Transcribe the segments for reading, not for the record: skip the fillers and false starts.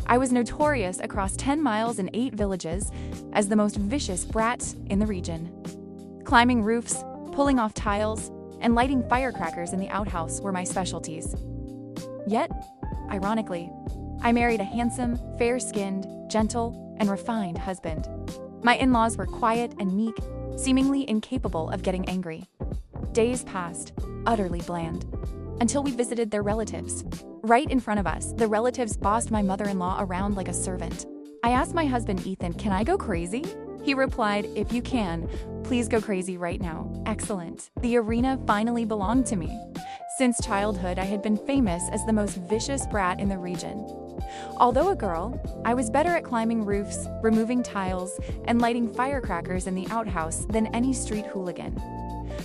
I was notorious across 10 miles and 8 villages as the most vicious brat in the region. Climbing roofs, pulling off tiles, and lighting firecrackers in the outhouse were my specialties. Yet, ironically, I married a handsome, fair-skinned, gentle, and refined husband. My in-laws were quiet and meek, seemingly incapable of getting angry. Days passed, utterly bland, until we visited their relatives. Right in front of us, the relatives bossed my mother-in-law around like a servant. I asked my husband, Ethan, can I go crazy? He replied, if you can, please go crazy right now. Excellent. The arena finally belonged to me. Since childhood, I had been famous as the most vicious brat in the region. Although a girl, I was better at climbing roofs, removing tiles, and lighting firecrackers in the outhouse than any street hooligan.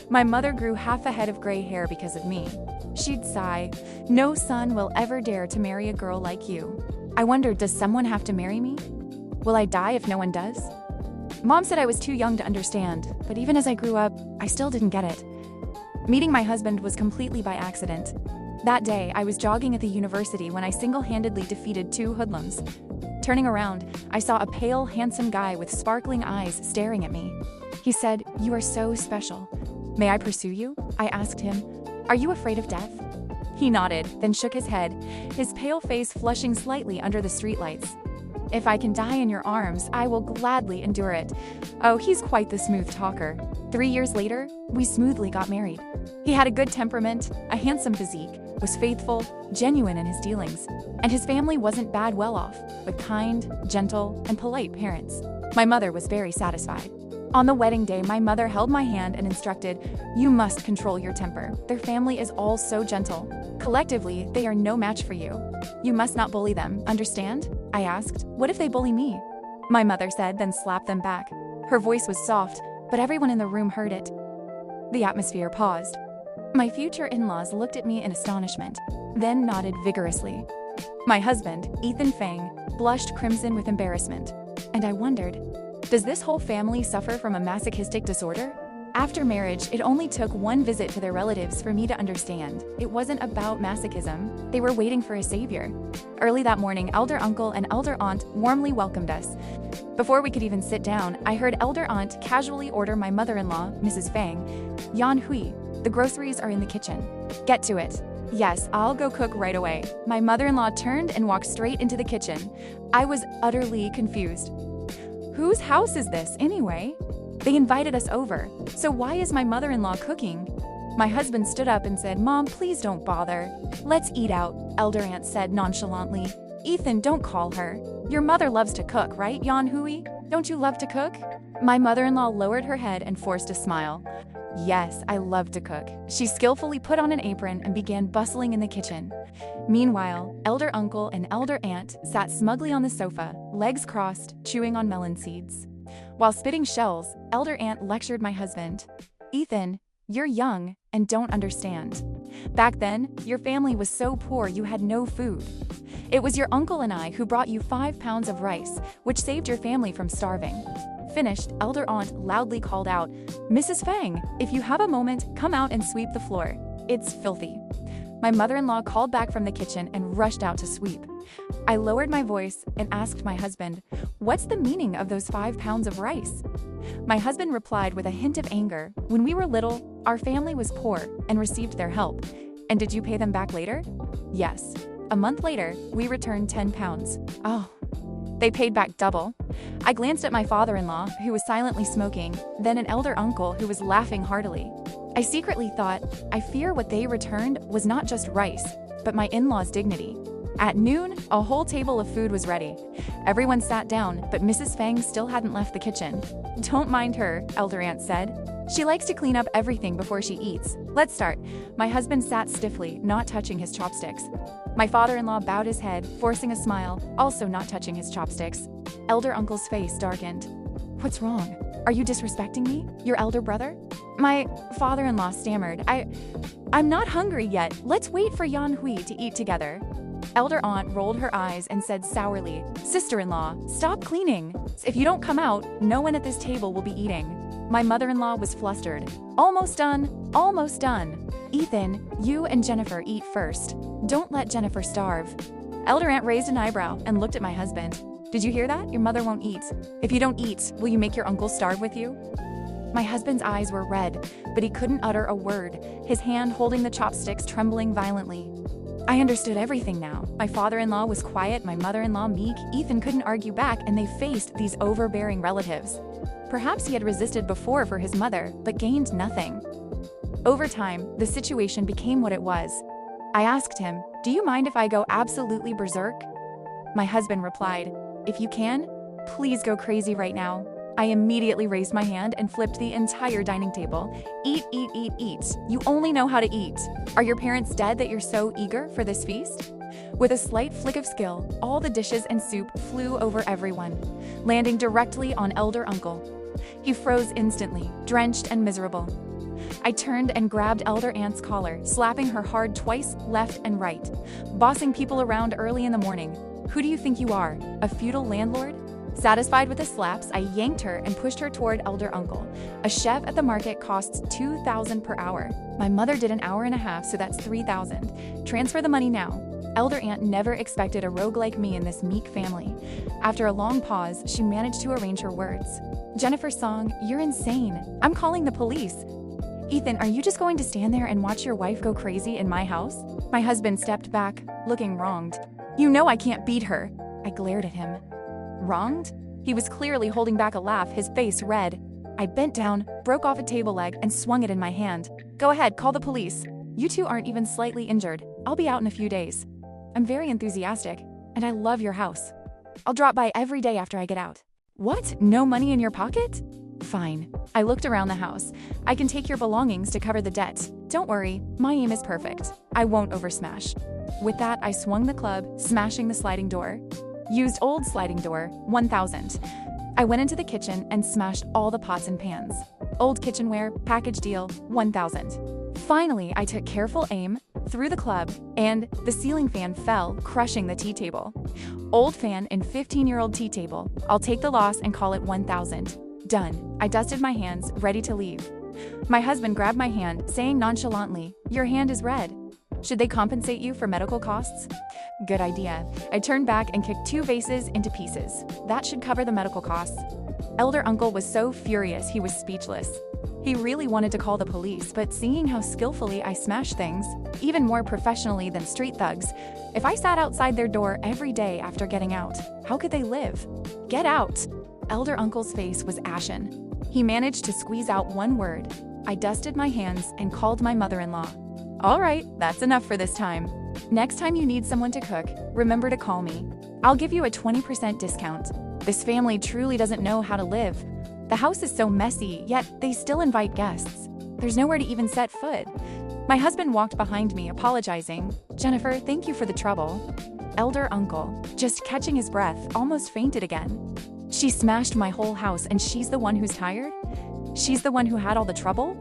My mother grew half a head of gray hair because of me. She'd sigh, no son will ever dare to marry a girl like you. I wondered, does someone have to marry me? Will I die if no one does? Mom said I was too young to understand, but even as I grew up, I still didn't get it. Meeting my husband was completely by accident. That day, I was jogging at the university when I single-handedly defeated 2 hoodlums. Turning around, I saw a pale, handsome guy with sparkling eyes staring at me. He said, "You are so special. May I pursue you?" I asked him, "Are you afraid of death?" He nodded, then shook his head, his pale face flushing slightly under the streetlights. "If I can die in your arms, I will gladly endure it." Oh, he's quite the smooth talker. 3 years later, we smoothly got married. He had a good temperament, a handsome physique, was faithful, genuine in his dealings, and his family wasn't bad well off, but kind, gentle, and polite parents. My mother was very satisfied. On the wedding day, my mother held my hand and instructed, "You must control your temper. Their family is all so gentle. Collectively, they are no match for you. You must not bully them, understand?" I asked, "What if they bully me?" My mother said, then slapped them back. Her voice was soft, but everyone in the room heard it. The atmosphere paused. My future in-laws looked at me in astonishment, then nodded vigorously. My husband, Ethan Fang, blushed crimson with embarrassment, and I wondered, does this whole family suffer from a masochistic disorder? After marriage, it only took one visit to their relatives for me to understand. It wasn't about masochism. They were waiting for a savior. Early that morning, elder uncle and elder aunt warmly welcomed us. Before we could even sit down, I heard elder aunt casually order my mother-in-law, Mrs. Fang, "Yan Hui, the groceries are in the kitchen. Get to it." "Yes, I'll go cook right away." My mother-in-law turned and walked straight into the kitchen. I was utterly confused. Whose house is this, anyway? They invited us over, so why is my mother-in-law cooking? My husband stood up and said, "Mom, please don't bother. Let's eat out," elder aunt said nonchalantly. "Ethan, don't call her. Your mother loves to cook, right, Yan Hui? Don't you love to cook?" My mother-in-law lowered her head and forced a smile. "Yes, I love to cook." She skillfully put on an apron and began bustling in the kitchen. Meanwhile, elder uncle and elder aunt sat smugly on the sofa, legs crossed, chewing on melon seeds. While spitting shells, elder aunt lectured my husband. "Ethan, you're young and don't understand. Back then, your family was so poor you had no food. It was your uncle and I who brought you 5 pounds of rice, which saved your family from starving." Finished, elder aunt loudly called out, "Mrs. Fang, if you have a moment, come out and sweep the floor. It's filthy." My mother-in-law called back from the kitchen and rushed out to sweep. I lowered my voice and asked my husband, "What's the meaning of those 5 pounds of rice?" My husband replied with a hint of anger, "When we were little, our family was poor and received their help. And did you pay them back later?" "Yes. A month later, we returned 10 pounds. "Oh." They paid back double. I glanced at my father-in-law, who was silently smoking, then an elder uncle who was laughing heartily. I secretly thought, I fear what they returned was not just rice, but my in-laws' dignity. At noon, a whole table of food was ready. Everyone sat down, but Mrs. Fang still hadn't left the kitchen. "Don't mind her," elder aunt said. "She likes to clean up everything before she eats. Let's start." My husband sat stiffly, not touching his chopsticks. My father-in-law bowed his head, forcing a smile, also not touching his chopsticks. Elder uncle's face darkened. "What's wrong? Are you disrespecting me? Your elder brother?" My father-in-law stammered, I'm not hungry yet. Let's wait for Yan Hui to eat together." Elder aunt rolled her eyes and said sourly, "Sister-in-law, stop cleaning. If you don't come out, no one at this table will be eating." My mother-in-law was flustered. "Almost done, almost done. Ethan, you and Jennifer eat first. Don't let Jennifer starve." Elder aunt raised an eyebrow and looked at my husband. Did you hear that? Your mother won't eat. If you don't eat, will you make your uncle starve with you? My husband's eyes were red, but he couldn't utter a word, his hand holding the chopsticks trembling violently. I understood everything now. My father-in-law was quiet, my mother-in-law meek, Ethan couldn't argue back, and they faced these overbearing relatives. Perhaps he had resisted before for his mother, but gained nothing. Over time, the situation became what it was. I asked him, "Do you mind if I go absolutely berserk?" My husband replied, "If you can, please go crazy right now." I immediately raised my hand and flipped the entire dining table. Eat, eat, eat, eat. You only know how to eat. Are your parents dead that you're so eager for this feast? With a slight flick of skill, all the dishes and soup flew over everyone, landing directly on elder uncle. He froze instantly, drenched and miserable. I turned and grabbed elder aunt's collar, slapping her hard twice, left and right. Bossing people around early in the morning. Who do you think you are, a feudal landlord? Satisfied with the slaps, I yanked her and pushed her toward elder uncle. A chef at the market costs $2,000 per hour. My mother did an hour and a half, so that's $3,000. Transfer the money now. Elder aunt never expected a rogue like me in this meek family. After a long pause, she managed to arrange her words. Jennifer Song, you're insane. I'm calling the police. Ethan, are you just going to stand there and watch your wife go crazy in my house? My husband stepped back, looking wronged. You know I can't beat her. I glared at him. Wronged? He was clearly holding back a laugh, his face red. I bent down, broke off a table leg, and swung it in my hand. Go ahead, call the police. You two aren't even slightly injured. I'll be out in a few days. I'm very enthusiastic, and I love your house. I'll drop by every day after I get out. What? No money in your pocket? Fine. I looked around the house. I can take your belongings to cover the debt. Don't worry, my aim is perfect. I won't oversmash. With that, I swung the club, smashing the sliding door. Used old sliding door, 1,000. I went into the kitchen and smashed all the pots and pans. Old kitchenware, package deal, 1,000. Finally, I took careful aim, threw the club, and the ceiling fan fell, crushing the tea table. Old fan and 15-year-old tea table. I'll take the loss and call it 1,000. Done. I dusted my hands, ready to leave. My husband grabbed my hand, saying nonchalantly, "Your hand is red. Should they compensate you for medical costs?" Good idea. I turned back and kicked 2 vases into pieces. That should cover the medical costs. Elder uncle was so furious he was speechless. He really wanted to call the police, but seeing how skillfully I smashed things, even more professionally than street thugs, if I sat outside their door every day after getting out, how could they live? Get out! Elder uncle's face was ashen. He managed to squeeze out one word. I dusted my hands and called my mother-in-law. All right, that's enough for this time. Next time you need someone to cook, remember to call me. I'll give you a 20% discount. This family truly doesn't know how to live. The house is so messy, yet they still invite guests. There's nowhere to even set foot. My husband walked behind me, apologizing. Jennifer, thank you for the trouble. Elder uncle, just catching his breath, almost fainted again. She smashed my whole house and she's the one who's tired? She's the one who had all the trouble?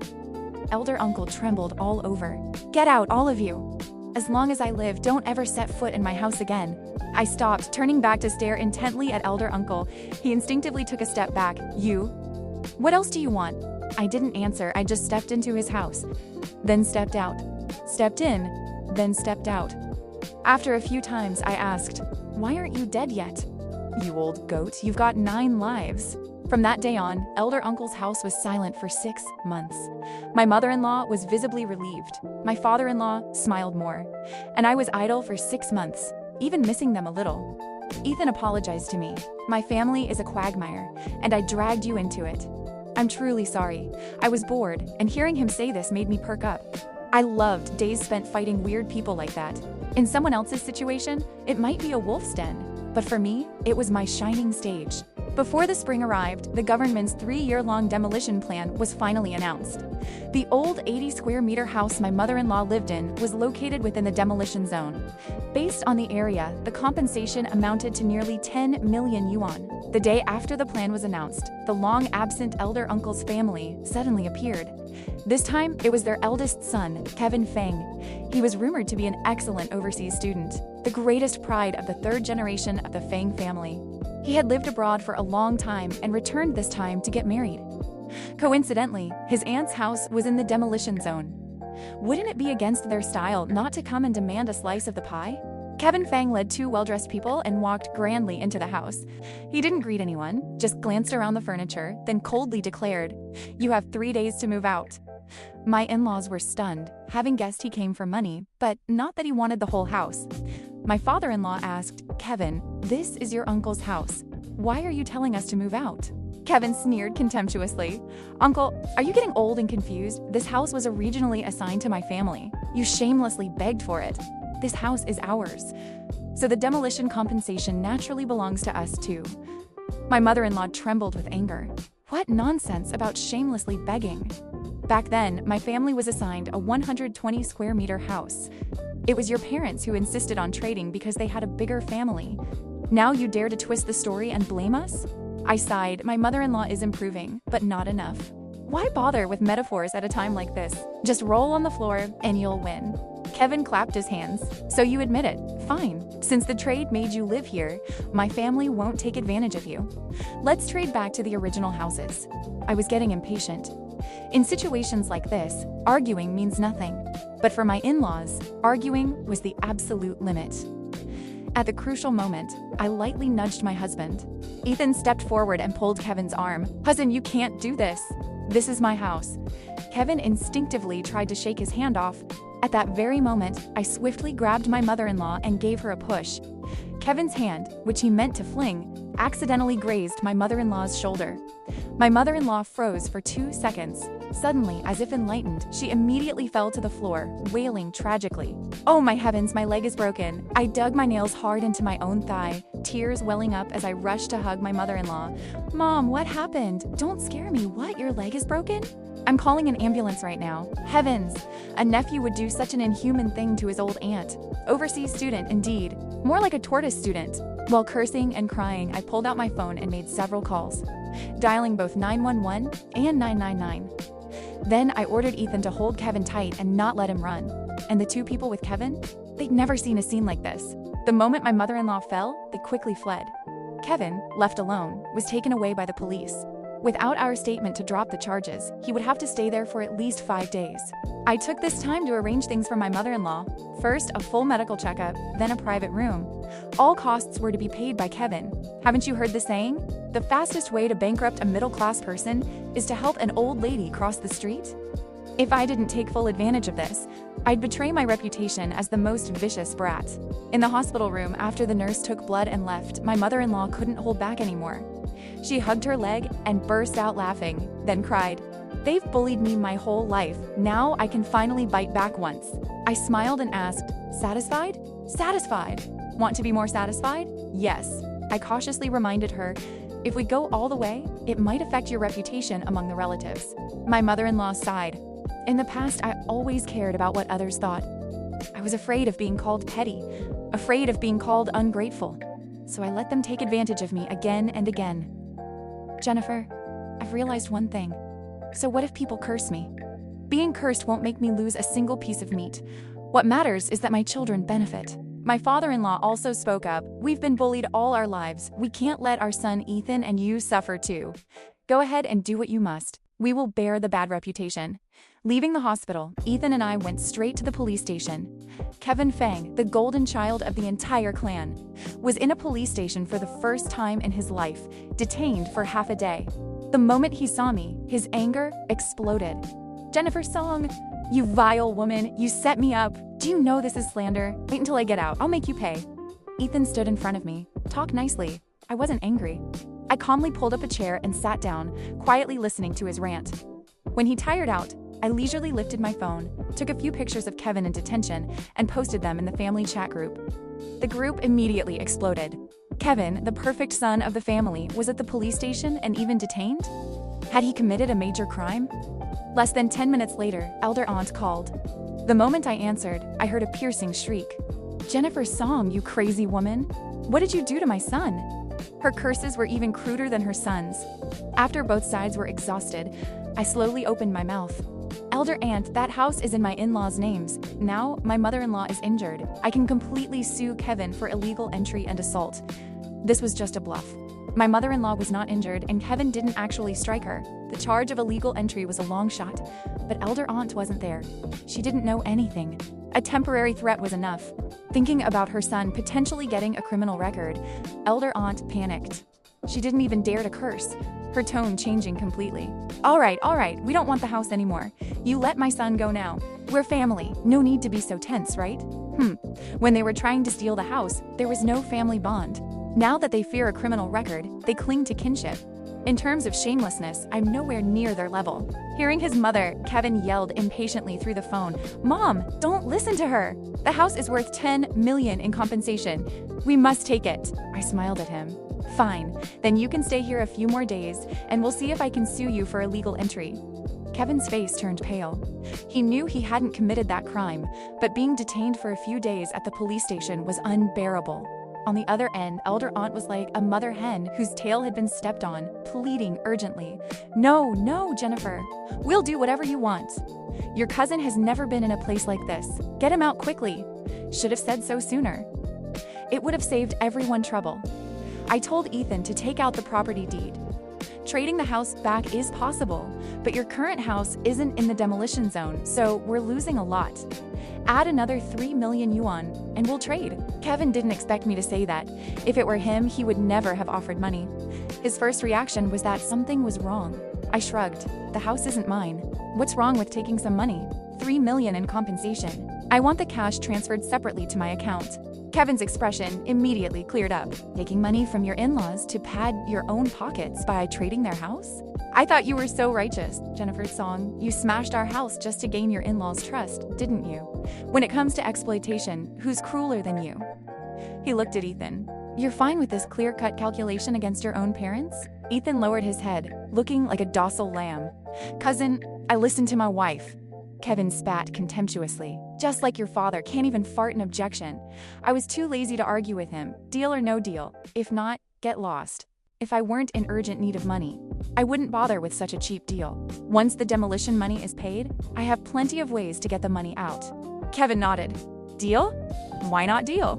Elder uncle trembled all over. Get out, all of you. As long as I live, don't ever set foot in my house again. I stopped, turning back to stare intently at elder uncle. He instinctively took a step back. You? What else do you want? I didn't answer, I just stepped into his house. Then stepped out. Stepped in, then stepped out. After a few times, I asked, why aren't you dead yet? You old goat, you've got 9 lives. From that day on, elder uncle's house was silent for 6 months. My mother-in-law was visibly relieved. My father-in-law smiled more. And I was idle for 6 months, even missing them a little. Ethan apologized to me. My family is a quagmire, and I dragged you into it. I'm truly sorry. I was bored, and hearing him say this made me perk up. I loved days spent fighting weird people like that. In someone else's situation, it might be a wolf's den. But for me, it was my shining stage. Before the spring arrived, the government's 3-year-long demolition plan was finally announced. The old 80-square-meter house my mother-in-law lived in was located within the demolition zone. Based on the area, the compensation amounted to nearly 10 million yuan. The day after the plan was announced, the long-absent elder uncle's family suddenly appeared. This time, it was their eldest son, Kevin Feng. He was rumored to be an excellent overseas student, the greatest pride of the 3rd generation of the Feng family. He had lived abroad for a long time and returned this time to get married. Coincidentally, his aunt's house was in the demolition zone. Wouldn't it be against their style not to come and demand a slice of the pie? Kevin Fang led two well-dressed people and walked grandly into the house. He didn't greet anyone, just glanced around the furniture, then coldly declared, "You have 3 days to move out." My in-laws were stunned, having guessed he came for money, but not that he wanted the whole house. My father-in-law asked, "Kevin, this is your uncle's house. Why are you telling us to move out?" Kevin sneered contemptuously. "Uncle, are you getting old and confused? This house was originally assigned to my family. You shamelessly begged for it. This house is ours. So the demolition compensation naturally belongs to us too." My mother-in-law trembled with anger. What nonsense about shamelessly begging? Back then, my family was assigned a 120 square meter house. It was your parents who insisted on trading because they had a bigger family. Now you dare to twist the story and blame us? I sighed. My mother-in-law is improving, but not enough. Why bother with metaphors at a time like this? Just roll on the floor and you'll win. Kevin clapped his hands. "So you admit it. Fine. Since the trade made you live here, my family won't take advantage of you. Let's trade back to the original houses." I was getting impatient. In situations like this, arguing means nothing. But for my in-laws, arguing was the absolute limit. At the crucial moment, I lightly nudged my husband. Ethan stepped forward and pulled Kevin's arm. "Cousin, you can't do this. This is my house." Kevin instinctively tried to shake his hand off. At that very moment, I swiftly grabbed my mother-in-law and gave her a push. Kevin's hand, which he meant to fling, accidentally grazed my mother-in-law's shoulder. My mother-in-law froze for 2 seconds. Suddenly, as if enlightened, she immediately fell to the floor, wailing tragically. "Oh my heavens, my leg is broken." I dug my nails hard into my own thigh, tears welling up as I rushed to hug my mother-in-law. "Mom, what happened? Don't scare me. What, your leg is broken?" "I'm calling an ambulance right now." Heavens, a nephew would do such an inhuman thing to his old aunt. Overseas student, indeed. More like a tortoise student. While cursing and crying, I pulled out my phone and made several calls, dialing both 911 and 999. Then I ordered Ethan to hold Kevin tight and not let him run. And the two people with Kevin? They'd never seen a scene like this. The moment my mother-in-law fell, they quickly fled. Kevin, left alone, was taken away by the police. Without our statement to drop the charges, he would have to stay there for at least 5 days. I took this time to arrange things for my mother-in-law. First, a full medical checkup, then a private room. All costs were to be paid by Kevin. Haven't you heard the saying? The fastest way to bankrupt a middle-class person is to help an old lady cross the street? If I didn't take full advantage of this, I'd betray my reputation as the most vicious brat. In the hospital room, after the nurse took blood and left, my mother-in-law couldn't hold back anymore. She hugged her leg and burst out laughing, then cried, "They've bullied me my whole life. Now I can finally bite back once." I smiled and asked, "Satisfied?" "Satisfied. Want to be more satisfied?" "Yes." I cautiously reminded her, "If we go all the way, it might affect your reputation among the relatives." My mother-in-law sighed. "In the past, I always cared about what others thought. I was afraid of being called petty, afraid of being called ungrateful. So I let them take advantage of me again and again." Jennifer, I've realized one thing. So what if people curse me? Being cursed won't make me lose a single piece of meat. What matters is that my children benefit. My father-in-law also spoke up. "We've been bullied all our lives. We can't let our son Ethan and you suffer too. Go ahead and do what you must. We will bear the bad reputation." Leaving the hospital, Ethan and I went straight to the police station. Kevin Fang, the golden child of the entire clan, was in a police station for the first time in his life, detained for half a day. The moment he saw me, his anger exploded. "Jennifer Song, you vile woman, you set me up. Do you know this is slander? Wait until I get out, I'll make you pay." Ethan stood in front of me. Talk nicely. I wasn't angry. I calmly pulled up a chair and sat down, quietly listening to his rant. When he tired out, I leisurely lifted my phone, took a few pictures of Kevin in detention, and posted them in the family chat group. The group immediately exploded. Kevin, the perfect son of the family, was at the police station and even detained? Had he committed a major crime? Less than 10 minutes later, Elder Aunt called. The moment I answered, I heard a piercing shriek. "Jennifer Song, you crazy woman! What did you do to my son?" Her curses were even cruder than her son's. After both sides were exhausted, I slowly opened my mouth. "Elder Aunt, that house is in my in-laws' names. Now, my mother-in-law is injured. I can completely sue Kevin for illegal entry and assault. This was just a bluff." My mother-in-law was not injured, and Kevin didn't actually strike her. The charge of illegal entry was a long shot, but elder aunt wasn't there. She didn't know anything. A temporary threat was enough. Thinking about her son potentially getting a criminal record, elder aunt panicked. She didn't even dare to curse, her tone changing completely. All right, we don't want the house anymore. You let my son go now. We're family. No need to be so tense, right? When they were trying to steal the house, there was no family bond. Now that they fear a criminal record, they cling to kinship. In terms of shamelessness, I'm nowhere near their level. Hearing his mother, Kevin yelled impatiently through the phone, "Mom, don't listen to her. The house is worth $10 million in compensation. We must take it." I smiled at him. "Fine, then you can stay here a few more days, and we'll see if I can sue you for illegal entry." Kevin's face turned pale. He knew he hadn't committed that crime, but being detained for a few days at the police station was unbearable. On the other end, elder aunt was like a mother hen whose tail had been stepped on, pleading urgently. No, Jennifer. We'll do whatever you want. Your cousin has never been in a place like this. Get him out quickly. Should have said so sooner. It would have saved everyone trouble. I told Ethan to take out the property deed. Trading the house back is possible, but your current house isn't in the demolition zone, so we're losing a lot. Add another 3 million yuan, and we'll trade. Kevin didn't expect me to say that. If it were him, he would never have offered money. His first reaction was that something was wrong. I shrugged. The house isn't mine. What's wrong with taking some money? 3 million in compensation. I want the cash transferred separately to my account. Kevin's expression immediately cleared up. Taking money from your in-laws to pad your own pockets by trading their house? I thought you were so righteous, Jennifer's song. You smashed our house just to gain your in-laws' trust, didn't you? When it comes to exploitation, who's crueler than you? He looked at Ethan. You're fine with this clear-cut calculation against your own parents? Ethan lowered his head, looking like a docile lamb. Cousin, I listened to my wife. Kevin spat contemptuously. Just like your father can't even fart an objection. I was too lazy to argue with him. Deal or no deal. If not, get lost. If I weren't in urgent need of money, I wouldn't bother with such a cheap deal. Once the demolition money is paid, I have plenty of ways to get the money out. Kevin nodded. Deal? Why not deal?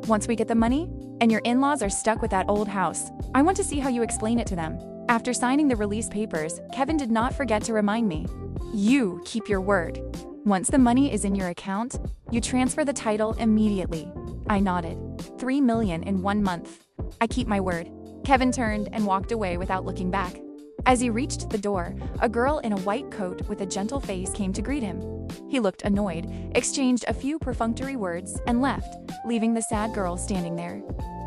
Once we get the money, and your in-laws are stuck with that old house, I want to see how you explain it to them. After signing the release papers, Kevin did not forget to remind me. You keep your word. Once the money is in your account, you transfer the title immediately. I nodded. 3 million in 1 month. I keep my word. Kevin turned and walked away without looking back. As he reached the door, a girl in a white coat with a gentle face came to greet him. He looked annoyed, exchanged a few perfunctory words, and left, leaving the sad girl standing there.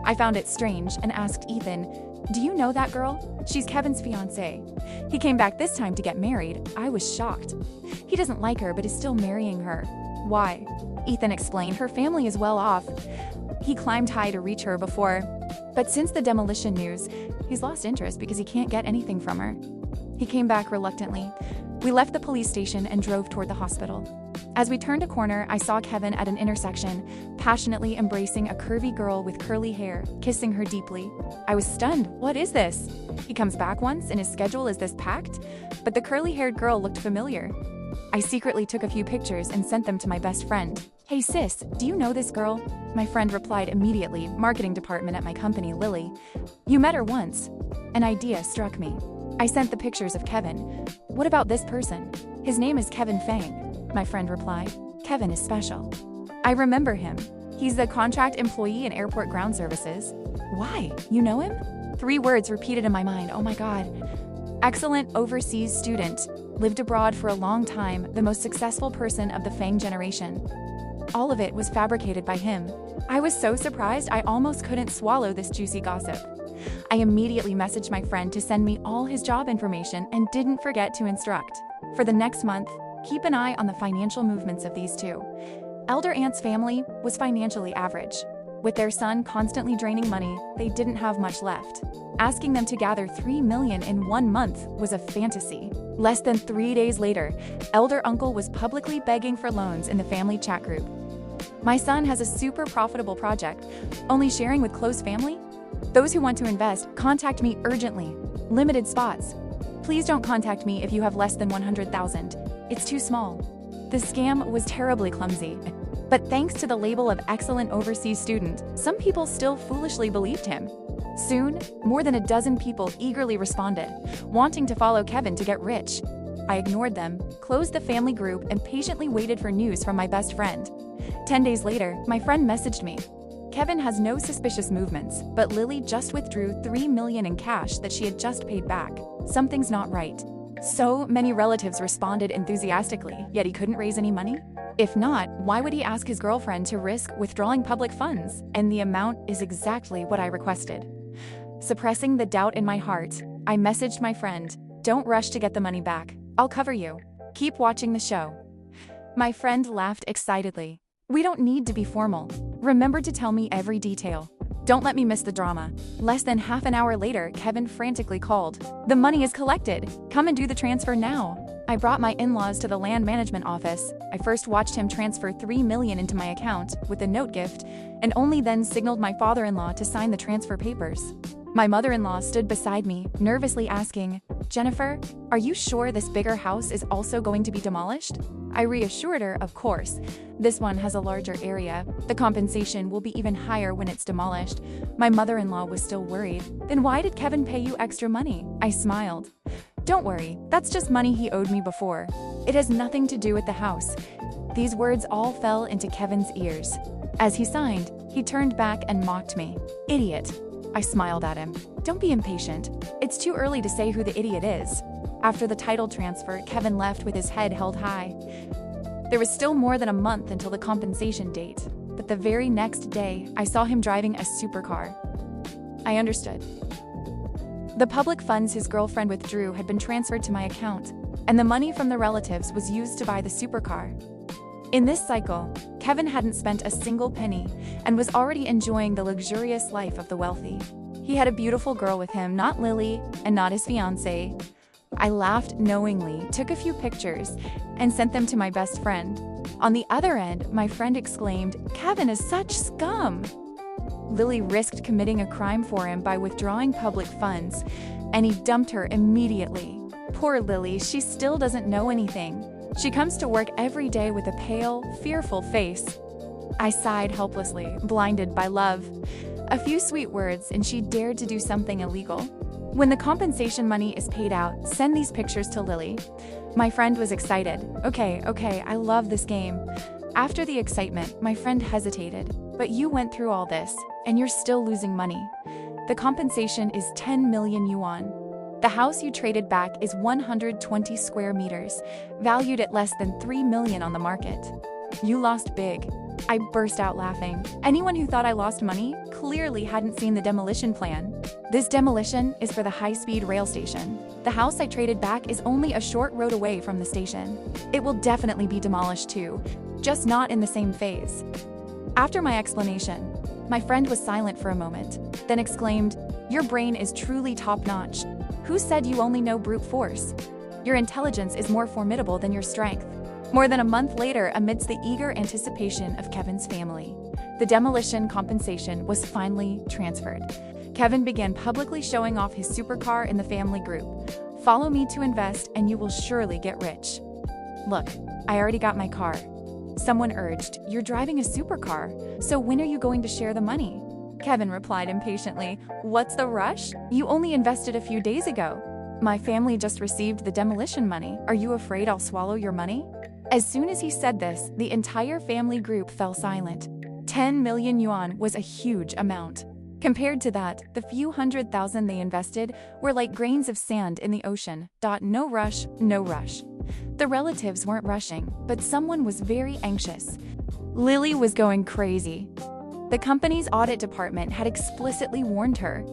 I found it strange and asked Ethan, "Do you know that girl? She's Kevin's fiancée." He came back this time to get married. I was shocked. He doesn't like her but is still marrying her. Why? Ethan explained her family is well off. He climbed high to reach her before, but since the demolition news, he's lost interest because he can't get anything from her. He came back reluctantly. We left the police station and drove toward the hospital. As we turned a corner, I saw Kevin at an intersection, passionately embracing a curvy girl with curly hair, kissing her deeply. I was stunned. What is this? He comes back once and his schedule is this packed? But the curly-haired girl looked familiar. I secretly took a few pictures and sent them to my best friend. Hey sis, do you know this girl? My friend replied immediately, marketing department at my company, Lily. You met her once. An idea struck me. I sent the pictures of Kevin. What about this person? His name is Kevin Fang. My friend replied. Kevin is special. I remember him. He's a contract employee in airport ground services. Why? You know him? 3 words repeated in my mind. Oh my God. Excellent overseas student. Lived abroad for a long time, the most successful person of the Fang generation. All of it was fabricated by him. I was so surprised I almost couldn't swallow this juicy gossip. I immediately messaged my friend to send me all his job information and didn't forget to instruct. For the next month, keep an eye on the financial movements of these two. Elder Aunt's family was financially average. With their son constantly draining money, they didn't have much left. Asking them to gather 3 million in 1 month was a fantasy. Less than 3 days later, Elder Uncle was publicly begging for loans in the family chat group. My son has a super profitable project, only sharing with close family? Those who want to invest, contact me urgently. Limited spots. Please don't contact me if you have less than 100,000. It's too small. The scam was terribly clumsy. But thanks to the label of excellent overseas student, some people still foolishly believed him. Soon, more than a dozen people eagerly responded, wanting to follow Kevin to get rich. I ignored them, closed the family group, and patiently waited for news from my best friend. 10 days later, my friend messaged me. Kevin has no suspicious movements, but Lily just withdrew $3 million in cash that she had just paid back. Something's not right. So many relatives responded enthusiastically, yet he couldn't raise any money? If not, why would he ask his girlfriend to risk withdrawing public funds? And the amount is exactly what I requested. Suppressing the doubt in my heart, I messaged my friend, "Don't rush to get the money back. I'll cover you. Keep watching the show." My friend laughed excitedly. "We don't need to be formal. Remember to tell me every detail. Don't let me miss the drama." Less than half an hour later, Kevin frantically called. "The money is collected. Come and do the transfer now." I brought my in-laws to the land management office. I first watched him transfer $3 million into my account with a note gift, and only then signaled my father-in-law to sign the transfer papers. My mother-in-law stood beside me, nervously asking, "Jennifer, are you sure this bigger house is also going to be demolished?" I reassured her, of course. This one has a larger area. The compensation will be even higher when it's demolished. My mother-in-law was still worried. "Then why did Kevin pay you extra money?" I smiled. "Don't worry, that's just money he owed me before. It has nothing to do with the house." These words all fell into Kevin's ears. As he signed, he turned back and mocked me. "Idiot." I smiled at him. "Don't be impatient. It's too early to say who the idiot is." After the title transfer, Kevin left with his head held high. There was still more than a month until the compensation date, but the very next day, I saw him driving a supercar. I understood. The public funds his girlfriend withdrew had been transferred to my account, and the money from the relatives was used to buy the supercar. In this cycle, Kevin hadn't spent a single penny and was already enjoying the luxurious life of the wealthy. He had a beautiful girl with him, not Lily, and not his fiancée. I laughed knowingly, took a few pictures, and sent them to my best friend. On the other end, my friend exclaimed, "Kevin is such scum!" Lily risked committing a crime for him by withdrawing public funds, and he dumped her immediately. Poor Lily, she still doesn't know anything. She comes to work every day with a pale, fearful face. I sighed helplessly, blinded by love. A few sweet words, and she dared to do something illegal. "When the compensation money is paid out, send these pictures to Lily." My friend was excited. Okay, I love this game." After the excitement, my friend hesitated. "But you went through all this, and you're still losing money. The compensation is 10 million yuan. The house you traded back is 120 square meters, valued at less than 3 million on the market. You lost big." I burst out laughing. Anyone who thought I lost money clearly hadn't seen the demolition plan. This demolition is for the high-speed rail station. The house I traded back is only a short road away from the station. It will definitely be demolished too, just not in the same phase. After my explanation, my friend was silent for a moment, then exclaimed, "Your brain is truly top-notch. Who said you only know brute force? Your intelligence is more formidable than your strength." More than a month later, amidst the eager anticipation of Kevin's family, the demolition compensation was finally transferred. Kevin began publicly showing off his supercar in the family group. "Follow me to invest and you will surely get rich." "Look, I already got my car." Someone urged, "You're driving a supercar, so when are you going to share the money?" Kevin replied impatiently, "What's the rush? You only invested a few days ago." "My family just received the demolition money. Are you afraid I'll swallow your money?" As soon as he said this, the entire family group fell silent. 10 million yuan was a huge amount. Compared to that, the few $100,000 they invested were like grains of sand in the ocean. No rush, no rush. The relatives weren't rushing, but someone was very anxious. Lily was going crazy. The company's audit department had explicitly warned her.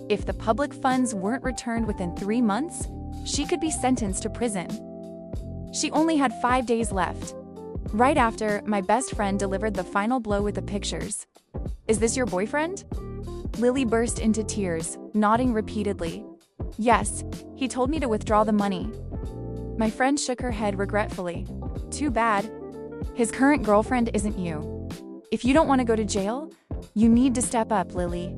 If the public funds weren't returned within 3 months, she could be sentenced to prison. She only had 5 days left. Right after, my best friend delivered the final blow with the pictures. "Is this your boyfriend?" Lily burst into tears, nodding repeatedly. "Yes, he told me to withdraw the money." My friend shook her head regretfully. "Too bad. His current girlfriend isn't you. If you don't want to go to jail, you need to step up, Lily."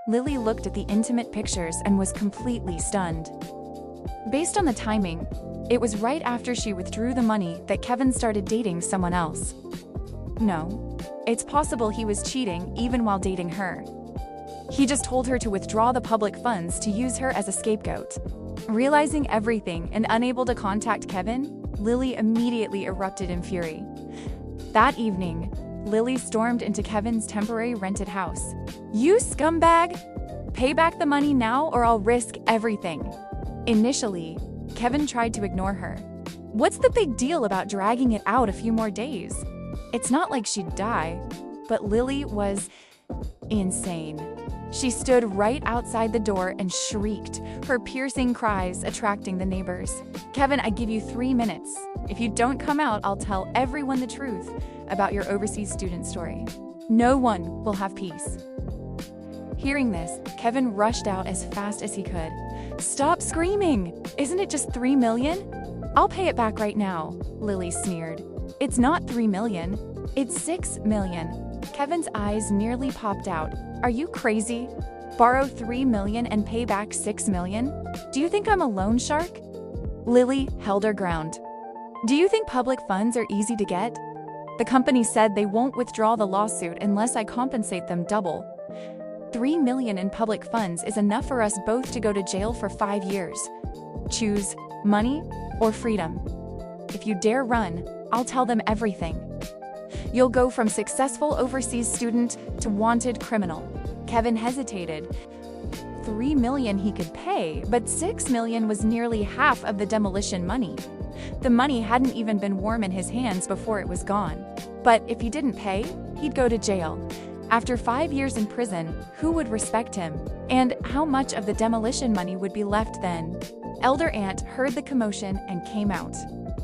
Lily looked at the intimate pictures and was completely stunned. Based on the timing, it was right after she withdrew the money that Kevin started dating someone else. No, it's possible he was cheating even while dating her. He just told her to withdraw the public funds to use her as a scapegoat. Realizing everything and unable to contact Kevin, Lily immediately erupted in fury. That evening, Lily stormed into Kevin's temporary rented house. "You scumbag! Pay back the money now or I'll risk everything." Initially, Kevin tried to ignore her. What's the big deal about dragging it out a few more days? It's not like she'd die. But Lily was insane. She stood right outside the door and shrieked, her piercing cries attracting the neighbors. "Kevin, I give you 3 minutes. If you don't come out, I'll tell everyone the truth about your overseas student story. No one will have peace." Hearing this, Kevin rushed out as fast as he could. "Stop screaming! Isn't it just $3 million? I'll pay it back right now," Lily sneered. "It's not $3 million. It's $6 million." Kevin's eyes nearly popped out. "Are you crazy? Borrow $3 million and pay back $6 million? Do you think I'm a loan shark?" Lily held her ground. "Do you think public funds are easy to get? The company said they won't withdraw the lawsuit unless I compensate them double. $3 million in public funds is enough for us both to go to jail for 5 years. Choose money or freedom. If you dare run, I'll tell them everything. You'll go from successful overseas student to wanted criminal." Kevin hesitated. $3 million he could pay, but $6 million was nearly half of the demolition money. The money hadn't even been warm in his hands before it was gone. But if he didn't pay, he'd go to jail. After 5 years in prison, who would respect him? And how much of the demolition money would be left then? Elder Aunt heard the commotion and came out.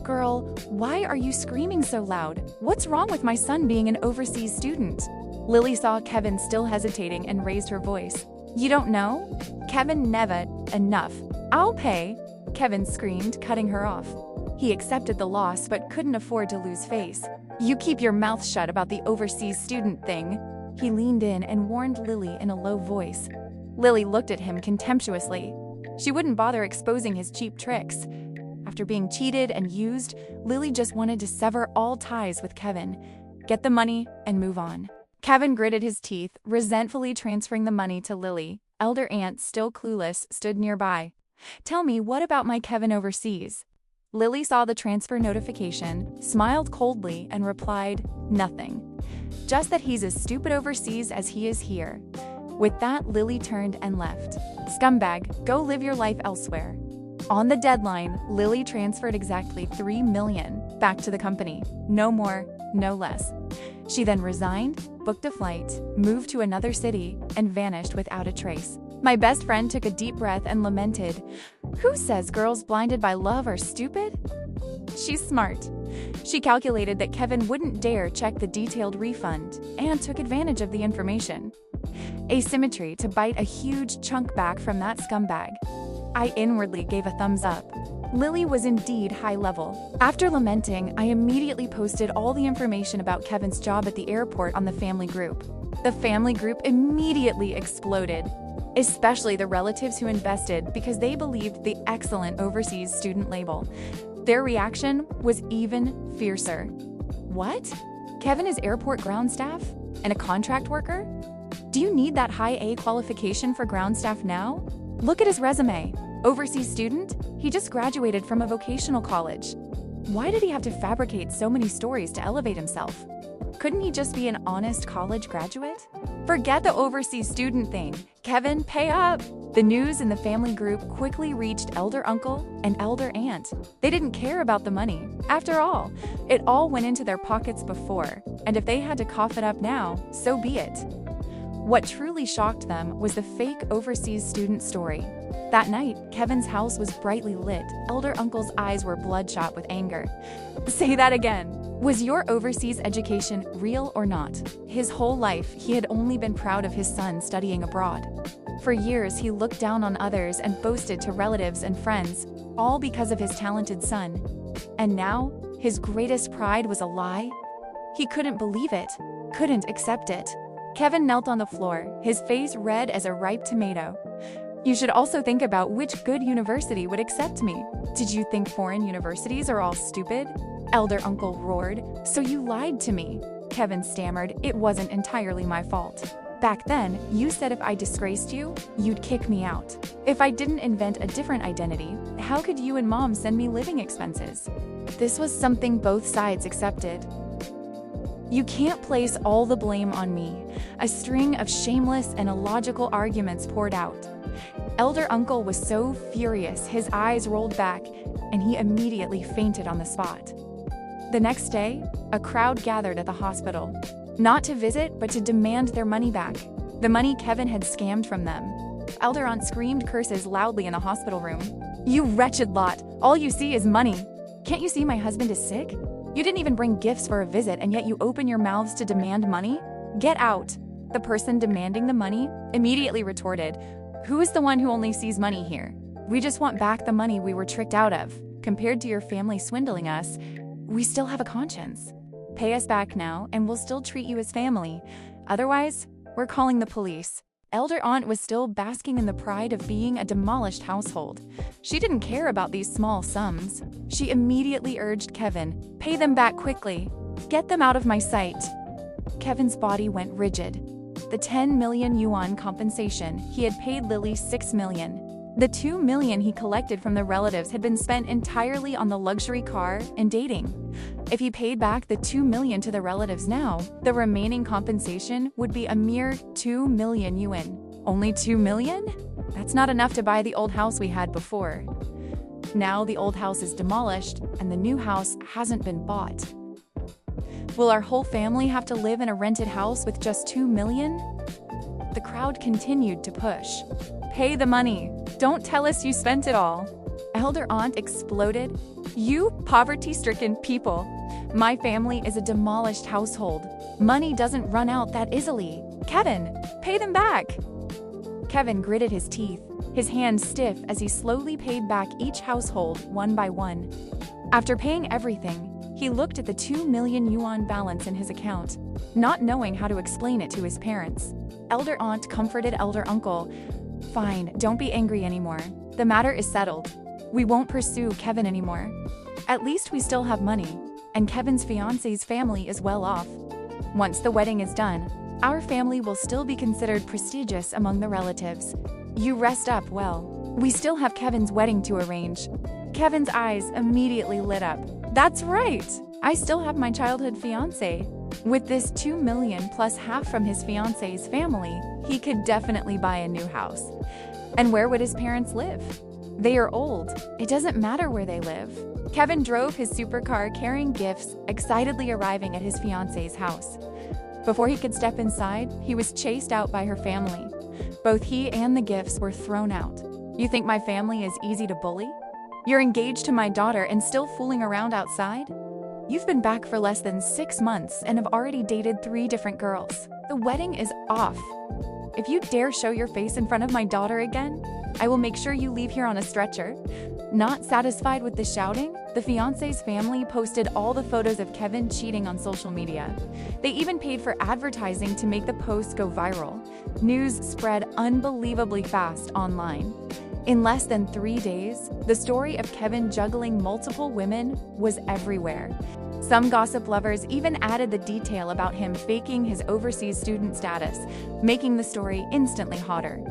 "Girl, why are you screaming so loud? What's wrong with my son being an overseas student?" Lily saw Kevin still hesitating and raised her voice. "You don't know? Kevin never enough. I'll pay," Kevin screamed, cutting her off. He accepted the loss but couldn't afford to lose face. "You keep your mouth shut about the overseas student thing." He leaned in and warned Lily in a low voice. Lily looked at him contemptuously. She wouldn't bother exposing his cheap tricks. After being cheated and used, Lily just wanted to sever all ties with Kevin, get the money, and move on. Kevin gritted his teeth, resentfully transferring the money to Lily. Elder Aunt, still clueless, stood nearby. "Tell me, what about my Kevin overseas?" Lily saw the transfer notification, smiled coldly, and replied, "Nothing. Just that he's as stupid overseas as he is here." With that, Lily turned and left. "Scumbag, go live your life elsewhere." On the deadline, Lily transferred exactly $3 million back to the company. No more, no less. She then resigned, booked a flight, moved to another city, and vanished without a trace. My best friend took a deep breath and lamented, "Who says girls blinded by love are stupid?" She's smart. She calculated that Kevin wouldn't dare check the detailed refund and took advantage of the information. Asymmetry to bite a huge chunk back from that scumbag. I inwardly gave a thumbs up. Lily was indeed high level. After lamenting, I immediately posted all the information about Kevin's job at the airport on the family group. The family group immediately exploded, especially the relatives who invested because they believed the excellent overseas student label. Their reaction was even fiercer. "What? Kevin is airport ground staff? And a contract worker? Do you need that high A qualification for ground staff now? Look at his resume. Overseas student? He just graduated from a vocational college. Why did he have to fabricate so many stories to elevate himself? Couldn't he just be an honest college graduate? Forget the overseas student thing. Kevin, pay up!" The news in the family group quickly reached Elder Uncle and Elder Aunt. They didn't care about the money. After all, it all went into their pockets before, and if they had to cough it up now, so be it. What truly shocked them was the fake overseas student story. That night, Kevin's house was brightly lit. Elder Uncle's eyes were bloodshot with anger. "Say that again. Was your overseas education real or not?" His whole life, he had only been proud of his son studying abroad. For years, he looked down on others and boasted to relatives and friends, all because of his talented son. And now, his greatest pride was a lie? He couldn't believe it, couldn't accept it. Kevin knelt on the floor, his face red as a ripe tomato. "You should also think about which good university would accept me. Did you think foreign universities are all stupid?" Elder Uncle roared. "So you lied to me." Kevin stammered, "It wasn't entirely my fault." Back then, you said if I disgraced you, you'd kick me out. If I didn't invent a different identity, how could you and Mom send me living expenses? This was something both sides accepted. You can't place all the blame on me. A string of shameless and illogical arguments poured out. Elder Uncle was so furious his eyes rolled back, and he immediately fainted on the spot. The next day, a crowd gathered at the hospital. Not to visit, but to demand their money back. The money Kevin had scammed from them. Elder Aunt screamed curses loudly in the hospital room. "You wretched lot! All you see is money! Can't you see my husband is sick? You didn't even bring gifts for a visit, and yet you open your mouths to demand money? Get out!" The person demanding the money immediately retorted, "Who is the one who only sees money here? We just want back the money we were tricked out of. Compared to your family swindling us, we still have a conscience. Pay us back now, and we'll still treat you as family. Otherwise, we're calling the police." Elder Aunt was still basking in the pride of being a demolished household. She didn't care about these small sums. She immediately urged Kevin, "Pay them back quickly. Get them out of my sight." Kevin's body went rigid. The 10 million yuan compensation, he had paid Lily 6 million. The 2 million he collected from the relatives had been spent entirely on the luxury car and dating. If he paid back the 2 million to the relatives now, the remaining compensation would be a mere 2 million yuan. Only 2 million? That's not enough to buy the old house we had before. Now the old house is demolished and the new house hasn't been bought. Will our whole family have to live in a rented house with just 2 million? The crowd continued to push. "Pay the money. Don't tell us you spent it all." Elder Aunt exploded. "You poverty-stricken people. My family is a demolished household. Money doesn't run out that easily. Kevin, pay them back." Kevin gritted his teeth, his hands stiff as he slowly paid back each household one by one. After paying everything, he looked at the 2 million yuan balance in his account, not knowing how to explain it to his parents. Elder Aunt comforted Elder Uncle. "Fine, don't be angry anymore. The matter is settled. We won't pursue Kevin anymore. At least we still have money, and Kevin's fiance's family is well off. Once the wedding is done, our family will still be considered prestigious among the relatives. You rest up well. We still have Kevin's wedding to arrange." Kevin's eyes immediately lit up. "That's right! I still have my childhood fiance. With this 2 million plus half from his fiance's family, he could definitely buy a new house. And where would his parents live? They are old. It doesn't matter where they live." Kevin drove his supercar carrying gifts, excitedly arriving at his fiance's house. Before he could step inside, he was chased out by her family. Both he and the gifts were thrown out. "You think my family is easy to bully? You're engaged to my daughter and still fooling around outside? You've been back for less than 6 months and have already dated 3 different girls. The wedding is off. If you dare show your face in front of my daughter again, I will make sure you leave here on a stretcher." Not satisfied with the shouting, the fiance's family posted all the photos of Kevin cheating on social media. They even paid for advertising to make the posts go viral. News spread unbelievably fast online. In less than 3 days, the story of Kevin juggling multiple women was everywhere. Some gossip lovers even added the detail about him faking his overseas student status, making the story instantly hotter.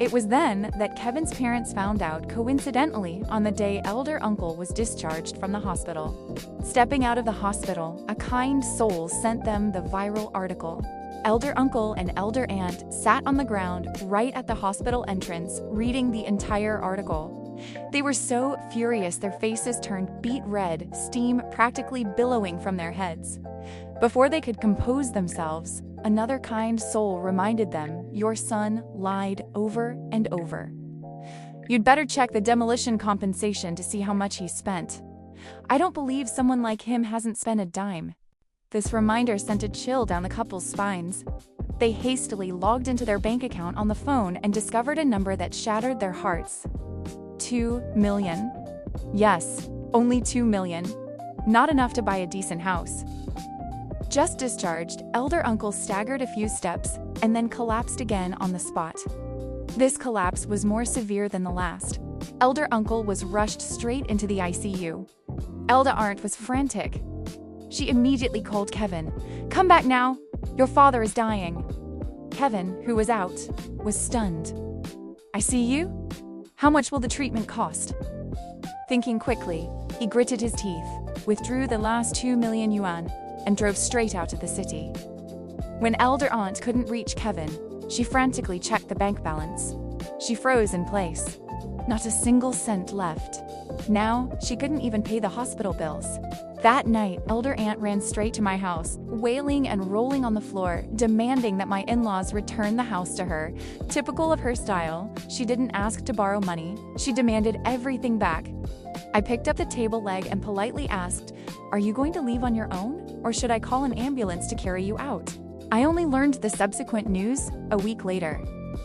It was then that Kevin's parents found out coincidentally on the day Elder Uncle was discharged from the hospital. Stepping out of the hospital, a kind soul sent them the viral article. Elder Uncle and Elder Aunt sat on the ground right at the hospital entrance, reading the entire article. They were so furious their faces turned beet red, steam practically billowing from their heads. Before they could compose themselves, another kind soul reminded them, "Your son lied over and over. You'd better check the demolition compensation to see how much he spent. I don't believe someone like him hasn't spent a dime." This reminder sent a chill down the couple's spines. They hastily logged into their bank account on the phone and discovered a number that shattered their hearts. 2 million. Yes, only 2 million. Not enough to buy a decent house. Just discharged, Elder Uncle staggered a few steps and then collapsed again on the spot. This collapse was more severe than the last. Elder Uncle was rushed straight into the ICU. Elder Aunt was frantic. She immediately called Kevin. "Come back now! Your father is dying." Kevin, who was out, was stunned. "I see you? How much will the treatment cost?" Thinking quickly, he gritted his teeth, withdrew the last 2 million yuan, and drove straight out of the city. When elder aunt couldn't reach Kevin, she frantically checked the bank balance. She froze in place. Not a single cent left. Now, she couldn't even pay the hospital bills. That night, elder aunt ran straight to my house, wailing and rolling on the floor, demanding that my in-laws return the house to her. Typical of her style, she didn't ask to borrow money. She demanded everything back. I picked up the table leg and politely asked, "Are you going to leave on your own, or should I call an ambulance to carry you out?" I only learned the subsequent news a week later.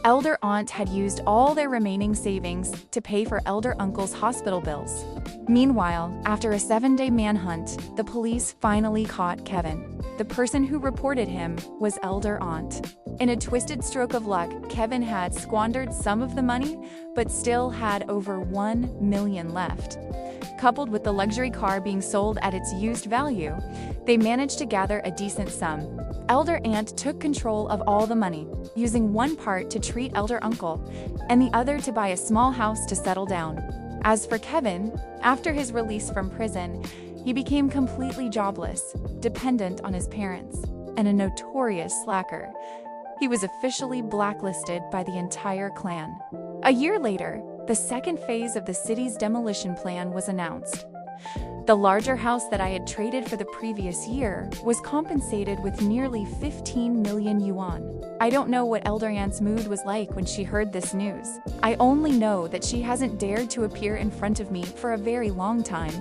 Elder aunt had used all their remaining savings to pay for elder uncle's hospital bills. Meanwhile, after a 7-day manhunt, the police finally caught Kevin. The person who reported him was elder aunt. In a twisted stroke of luck, Kevin had squandered some of the money, but still had over 1 million left. Coupled with the luxury car being sold at its used value, they managed to gather a decent sum. Elder aunt took control of all the money, using one part to treat elder uncle, and the other to buy a small house to settle down. As for Kevin, after his release from prison, he became completely jobless, dependent on his parents, and a notorious slacker. He was officially blacklisted by the entire clan. A year later, the second phase of the city's demolition plan was announced. The larger house that I had traded for the previous year was compensated with nearly 15 million yuan. I don't know what Elder Aunt's mood was like when she heard this news. I only know that she hasn't dared to appear in front of me for a very long time.